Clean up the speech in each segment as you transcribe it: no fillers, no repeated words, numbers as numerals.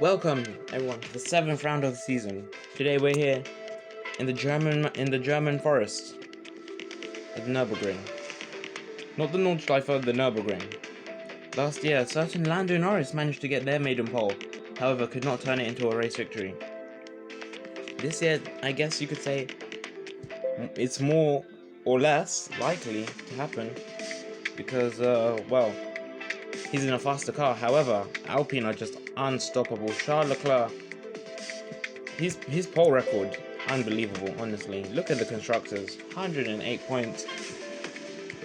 Welcome everyone to the 7th round of the season. Today we're here in the German forest at Nürburgring. Not the Nordschleife, the Nürburgring. Last year, certain Lando Norris managed to get their maiden pole, however could not turn it into a race victory. This year, I guess you could say it's more or less likely to happen because, he's in a faster car. However, Alpine are just unstoppable. Charles Leclerc, his pole record, unbelievable, honestly. Look at the constructors, 108 points.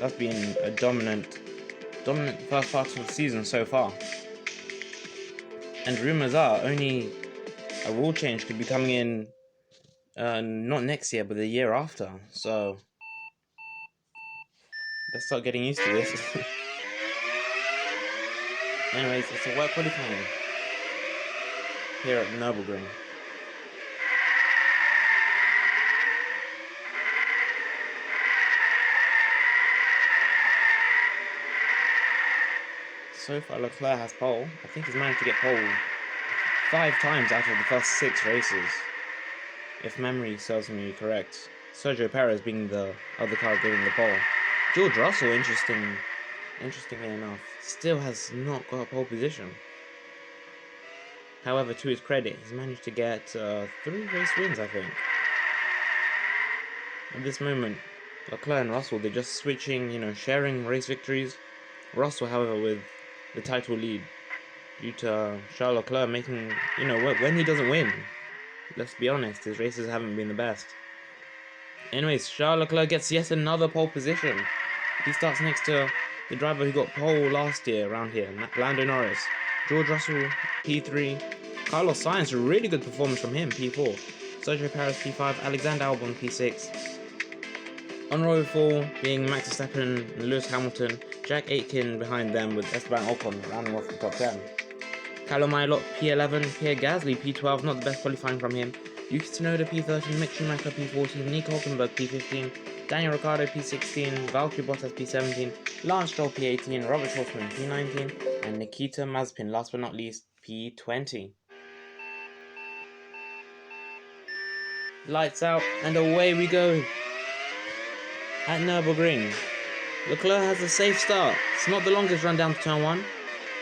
That's been a dominant first part of the season so far. And rumors are only a rule change could be coming in, not next year, but the year after. So let's start getting used to this. Anyways, it's a wet qualifying here at Nürburgring. So far, Leclerc has pole. I think he's managed to get pole 5 times out of the first 6 races, if memory serves me correct. Sergio Perez being the other car getting the pole. George Russell, interestingly enough, still has not got a pole position. However, to his credit, he's managed to get 3 race wins, I think. At this moment, Leclerc and Russell, they're just switching, sharing race victories. Russell, however, with the title lead due to Charles Leclerc making, when he doesn't win, let's be honest, his races haven't been the best. Anyways, Charles Leclerc gets yet another pole position. He starts next to the driver who got pole last year around here, Lando Norris. George Russell, P3. Carlos Sainz, a really good performance from him, P4. Sergio Perez, P5. Alexander Albon, P6. On row 4, being Max Verstappen and Lewis Hamilton. Jack Aitken behind them with Esteban Ocon rounding off the top 10. Callum Ilott, P11. Pierre Gasly, P12, not the best qualifying from him. Yuki Tsunoda, P13. Mick Schumacher, P14. Nico Hulkenberg, P15. Daniel Ricciardo, P16. Valtteri Bottas, P17. Lance Stroll, P18. Robert Schwartzman, P19. And Nikita Mazepin, last but not least, P20. Lights out, and away we go at Nürburgring. Leclerc has a safe start. It's not the longest run down to turn 1.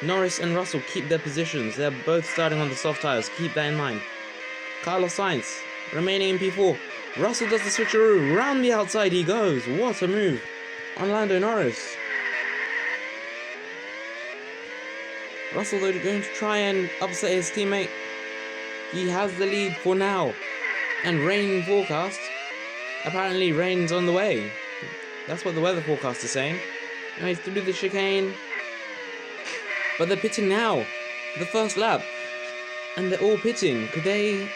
Norris and Russell keep their positions. They're both starting on the soft tyres. Keep that in mind. Carlos Sainz remaining in P4. Russell does the switcheroo. Round the outside he goes. What a move on Lando Norris. Russell, though, going to try and upset his teammate. He has the lead for now. And rain forecast. Apparently rain's on the way. That's what the weather forecast is saying. Anyways, through the chicane. But they're pitting now. The first lap. And they're all pitting. Could they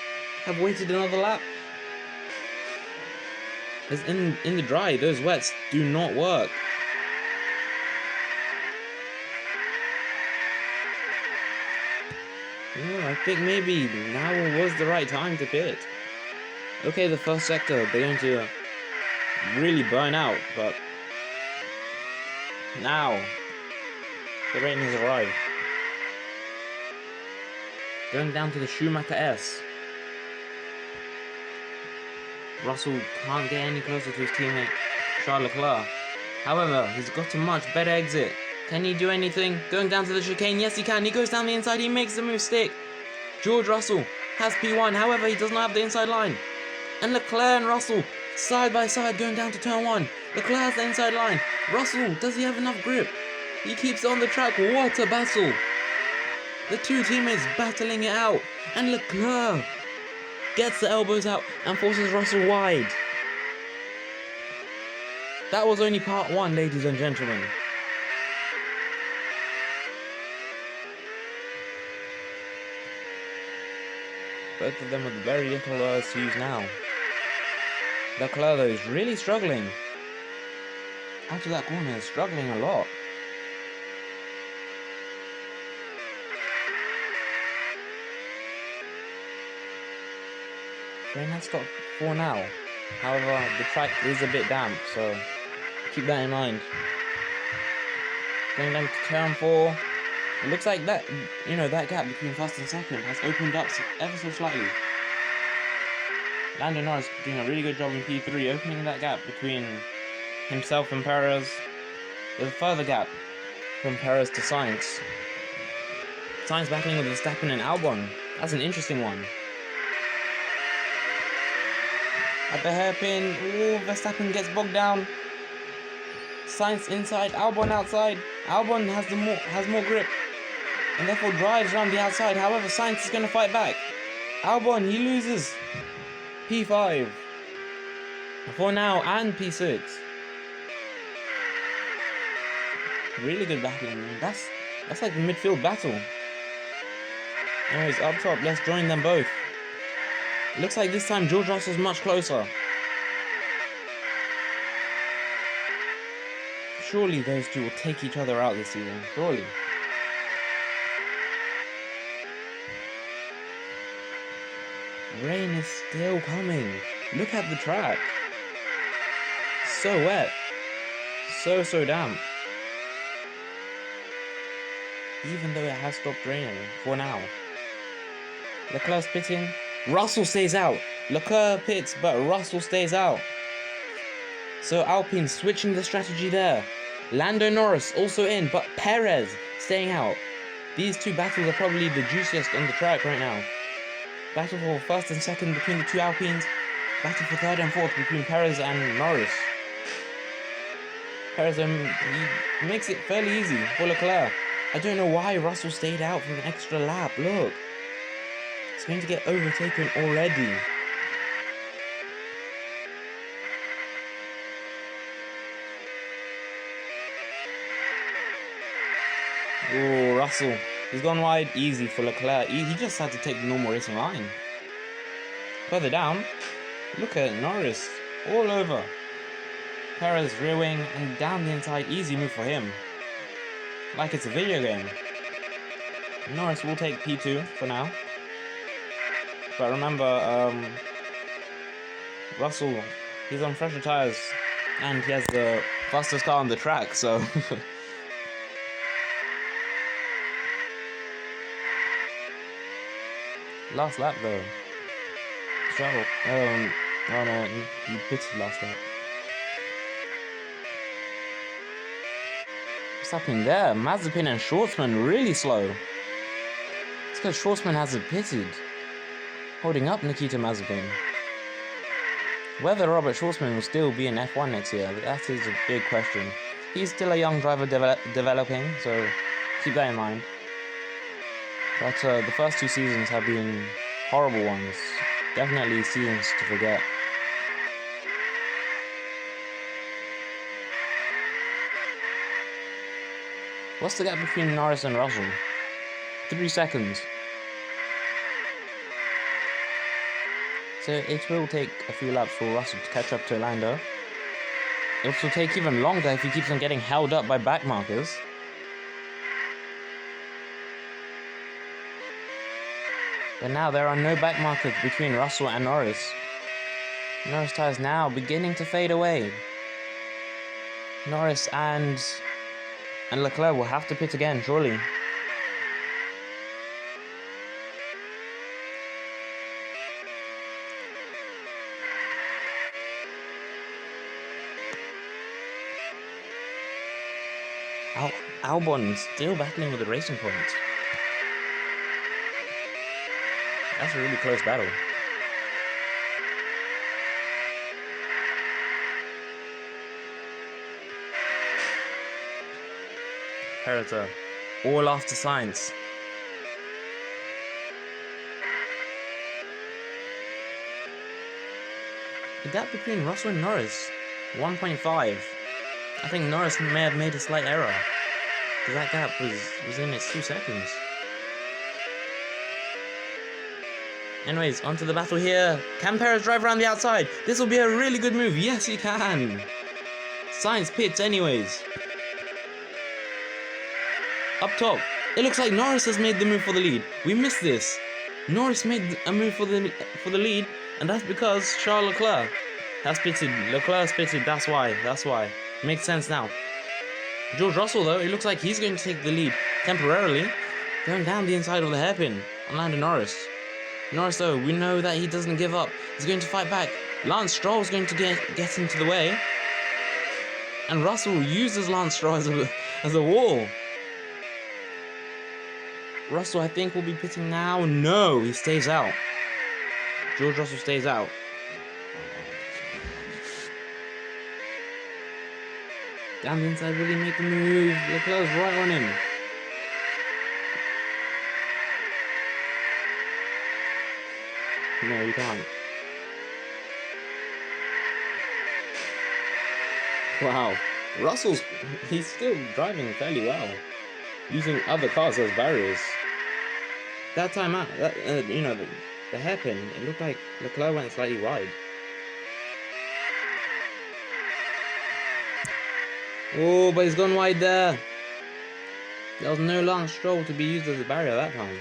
have waited another lap? As in the dry, those wets do not work. Yeah, I think maybe now was the right time to pit. Okay, the first sector, they're going to really burn out, but now the rain has arrived. Going down to the Schumacher S. Russell can't get any closer to his teammate Charles Leclerc. However, he's got a much better exit. Can he do anything? Going down to the chicane, yes he can. He goes down the inside, he makes the move stick. George Russell has P1, however he does not have the inside line. And Leclerc and Russell side by side going down to turn 1. Leclerc has the inside line. Russell, does he have enough grip? He keeps it on the track. What a battle. The two teammates battling it out. And Leclerc gets the elbows out and forces Russell wide. That was only part 1, ladies and gentlemen. Both of them with very little to use now. Leclerc, though, is really struggling. Out of that corner, is struggling a lot. Rain has stopped for now. However, the track is a bit damp, so keep that in mind. Going down to turn 4. It looks like that, that gap between first and second has opened up ever so slightly. Lando Norris doing a really good job in P3, opening that gap between himself and Perez. There's a further gap from Perez to Sainz. Sainz battling with Verstappen and Albon. That's an interesting one. At the hairpin, Verstappen gets bogged down. Sainz inside, Albon outside. Albon has more grip and therefore drives around the outside. However, Sainz is going to fight back. Albon, he loses. P5 for now and P6. Really good battling. That's like a midfield battle. Anyways, up top, let's join them both. Looks like this time George Russell's much closer. Surely those two will take each other out this season. Surely. Rain is still coming. Look at the track. So wet. So damp. Even though it has stopped raining for now. Leclerc's pitting. Russell stays out. Leclerc pits, but Russell stays out. So Alpine switching the strategy there. Lando Norris also in, but Perez staying out. These two battles are probably the juiciest on the track right now. Battle for first and second between the two Alpines. Battle for third and fourth between Perez and Norris. Perez he makes it fairly easy for Leclerc. I don't know why Russell stayed out for an extra lap. Look. It's going to get overtaken already. Oh, Russell. He's gone wide, easy for Leclerc. He just had to take the normal racing line. Further down, look at Norris. All over. Perez rear wing and down the inside. Easy move for him. Like it's a video game. Norris will take P2 for now. But remember, Russell, he's on fresher tyres. And he has the fastest car on the track, so... Last lap though. Struggle. Oh no, you pitted last lap. What's happening there? Mazepin and Schwartzman really slow. It's because Schwartzman hasn't pitted. Holding up Nikita Mazepin. Whether Robert Schwartzman will still be in F1 next year, that is a big question. He's still a young driver developing, so keep that in mind. But the first two seasons have been horrible ones. Definitely seasons to forget. What's the gap between Norris and Russell? 3 seconds. So it will take a few laps for Russell to catch up to Lando. It will take even longer if he keeps on getting held up by back markers. But now there are no back markers between Russell and Norris. Norris tyres now beginning to fade away. Norris and Leclerc will have to pit again, surely. Albon still battling with the Racing Point. That's a really close battle. Perez all after Sainz. The gap between Russell and Norris, 1.5. I think Norris may have made a slight error, because that gap was in its 2 seconds. Anyways, onto the battle here. Can Perez drive around the outside? This will be a really good move. Yes, he can. Sainz pits anyways. Up top, it looks like Norris has made the move for the lead. We missed this. Norris made a move for the lead, and that's because Charles Leclerc has pitted. Leclerc's pitted. That's why. Makes sense now. George Russell, though, it looks like he's going to take the lead temporarily, going down the inside of the hairpin on Lando Norris. Norris, though, we know that he doesn't give up. He's going to fight back. Lance Stroll's going to get into the way. And Russell uses Lance Stroll as a wall. Russell, I think, will be pitting now. No, he stays out. George Russell stays out. Down the inside, will he make the move? Leclerc's right on him. No, he can't. Wow. He's still driving fairly well. Using other cars as barriers. That time out, the hairpin, it looked like Leclerc went slightly wide. Oh, but he's gone wide there. There was no Lance Stroll to be used as a barrier that time.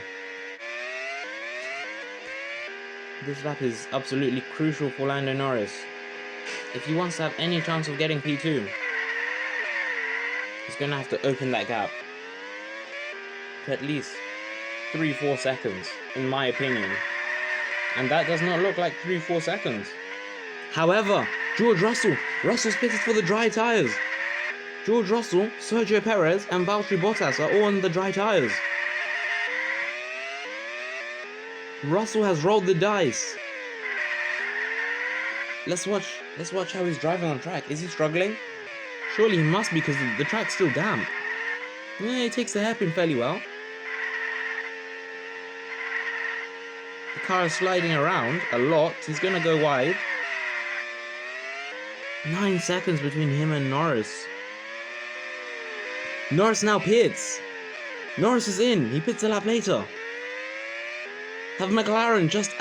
This lap is absolutely crucial for Lando Norris. If he wants to have any chance of getting P2, he's going to have to open that gap to at least 3-4 seconds, in my opinion. And that does not look like 3-4 seconds. However, George Russell's pitted for the dry tyres. George Russell, Sergio Perez and Valtteri Bottas are all on the dry tyres. Russell has rolled the dice. Let's watch how he's driving on track. Is he struggling? Surely he must be, because the track's still damp. Yeah, he takes the hairpin fairly well. The car is sliding around a lot. He's going to go wide. 9 seconds between him and Norris. Norris now pits. Norris is in. He pits a lap later. Have McLaren just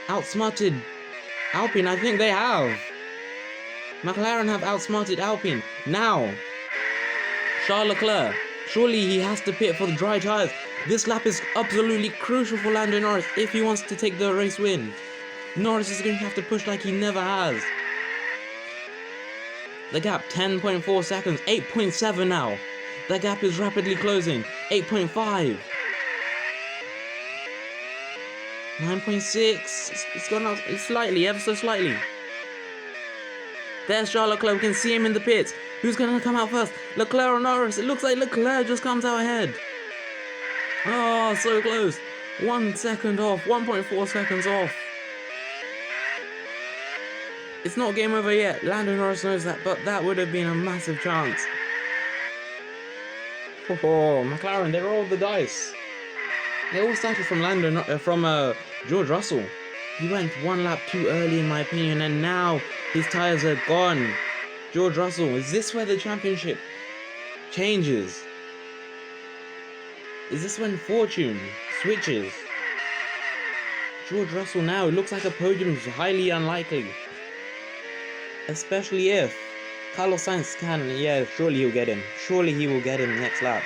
outsmarted Alpine? I think they have. McLaren have outsmarted Alpine. Now, Charles Leclerc. Surely he has to pit for the dry tyres. This lap is absolutely crucial for Lando Norris if he wants to take the race win. Norris is going to have to push like he never has. The gap, 10.4 seconds, 8.7 now. The gap is rapidly closing, 8.5. 9.6, it's gone up slightly, ever so slightly. There's Charles Leclerc, we can see him in the pits. Who's going to come out first? Leclerc or Norris? It looks like Leclerc just comes out ahead. Oh, so close. 1 second off, 1.4 seconds off. It's not game over yet. Lando Norris knows that, but that would have been a massive chance. Oh, McLaren, they rolled the dice. They all started from George Russell. He went 1 lap too early, in my opinion, and now his tyres are gone. George Russell, is this where the championship changes? Is this when fortune switches? George Russell now, it looks like a podium is highly unlikely. Especially if Carlos Sainz can, yeah, surely he'll get him. Surely he will get him next lap.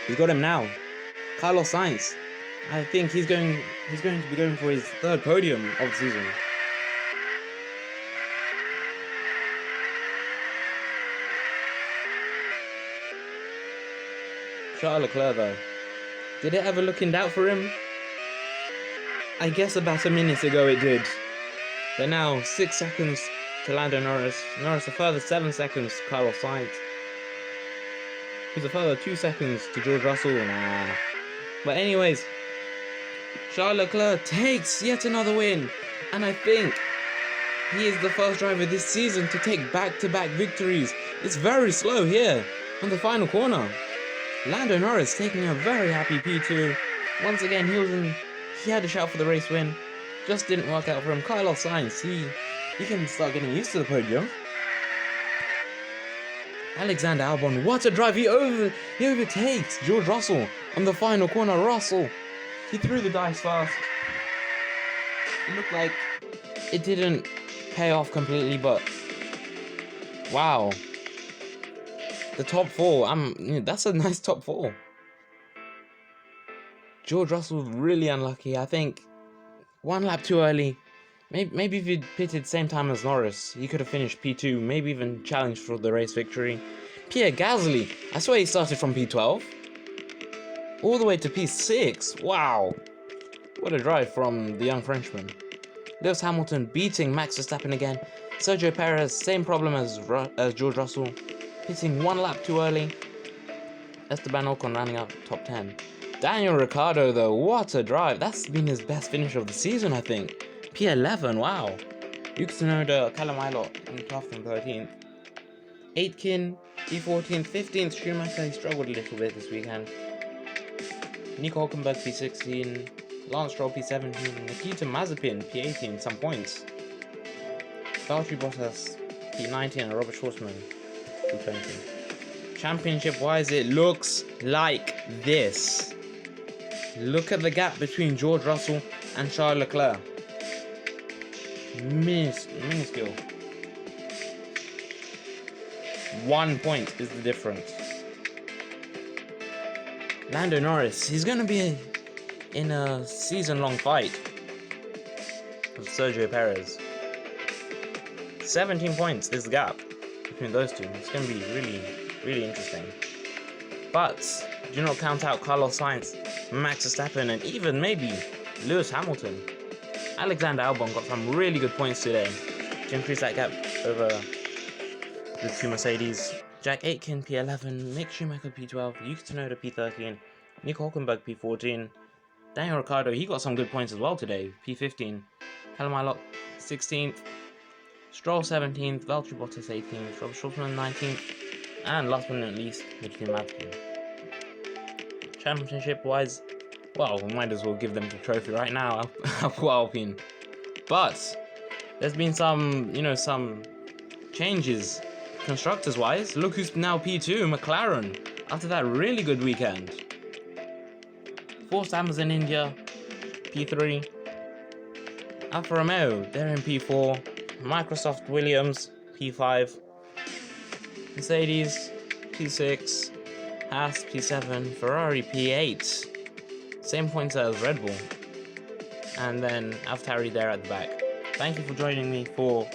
He's got him now. Carlos Sainz. I think he's going to be going for his 3rd podium of the season. Charles Leclerc, though. Did it ever look in doubt for him? I guess about a minute ago it did. But now 6 seconds to Lando Norris. Norris a further 7 seconds to Carlos Sainz. Who's a further 2 seconds to George Russell. Nah. But anyways, Charles Leclerc takes yet another win. And I think he is the first driver this season to take back-to-back victories. It's very slow here on the final corner. Lando Norris taking a very happy P2. Once again, he had a shout for the race win. Just didn't work out for him. Carlos Sainz, he can start getting used to the podium. Alexander Albon, what a drive! He overtakes George Russell on the final corner. Russell, he threw the dice fast. It looked like it didn't pay off completely, but wow. The top 4, that's a nice top 4. George Russell really unlucky. I think 1 lap too early. Maybe if he'd pitted same time as Norris, he could have finished P2, maybe even challenged for the race victory. Pierre Gasly. I swear he started from P12. All the way to P6. Wow. What a drive from the young Frenchman. Lewis Hamilton beating Max Verstappen again. Sergio Perez, same problem as George Russell. Hitting 1 lap too early. Esteban Ocon running up top 10. Daniel Ricciardo though, what a drive. That's been his best finish of the season, I think. P11, wow. Yuki Tsunoda, Callum Ilott in 12th and 13th. Aitken, P14th, 15th. Schumacher, he struggled a little bit this weekend. Nico Hülkenberg, P16. Lance Stroll, P17. Nikita Mazepin, P18, some points. Valtteri Bottas, P19, and Robert Schwarzman, P20. Championship-wise, it looks like this. Look at the gap between George Russell and Charles Leclerc. Minuscule. 1 point is the difference. Lando Norris, he's going to be in a season-long fight with Sergio Perez. 17 points is the gap between those two. It's going to be really interesting. But do not count out Carlos Sainz, Max Verstappen, and even maybe Lewis Hamilton. Alexander Albon got some really good points today to increase that gap over the two Mercedes. Jack Aitken P11, Mick Schumacher P12, Yuki Tsunoda P13, Nico Hülkenberg P14, Daniel Ricciardo, he got some good points as well today, P15, Callum Ilott 16th, Stroll 17th, Valtteri Bottas 18th, Robert Schwarzman 19th, and last but not least, Nikita Mazepin. Championship-wise, well, we might as well give them the trophy right now, Alpine. But there's been some changes constructors-wise. Look who's now P2, McLaren, after that really good weekend. Force Amazon India, P3. Alfa Romeo, they're in P4. Microsoft Williams, P5. Mercedes, P6. Haas, P7. Ferrari, P8. Same points as Red Bull. And then AlphaTauri there at the back. Thank you for joining me for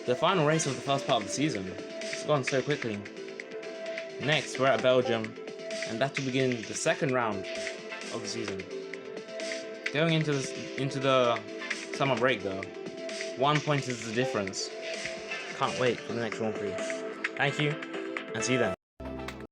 the final race of the first part of the season. It's gone so quickly. Next, we're at Belgium, and that will begin the second round of the season. Going into the summer break though, 1 point is the difference. Can't wait for the next Grand Prix. Thank you, and see you then.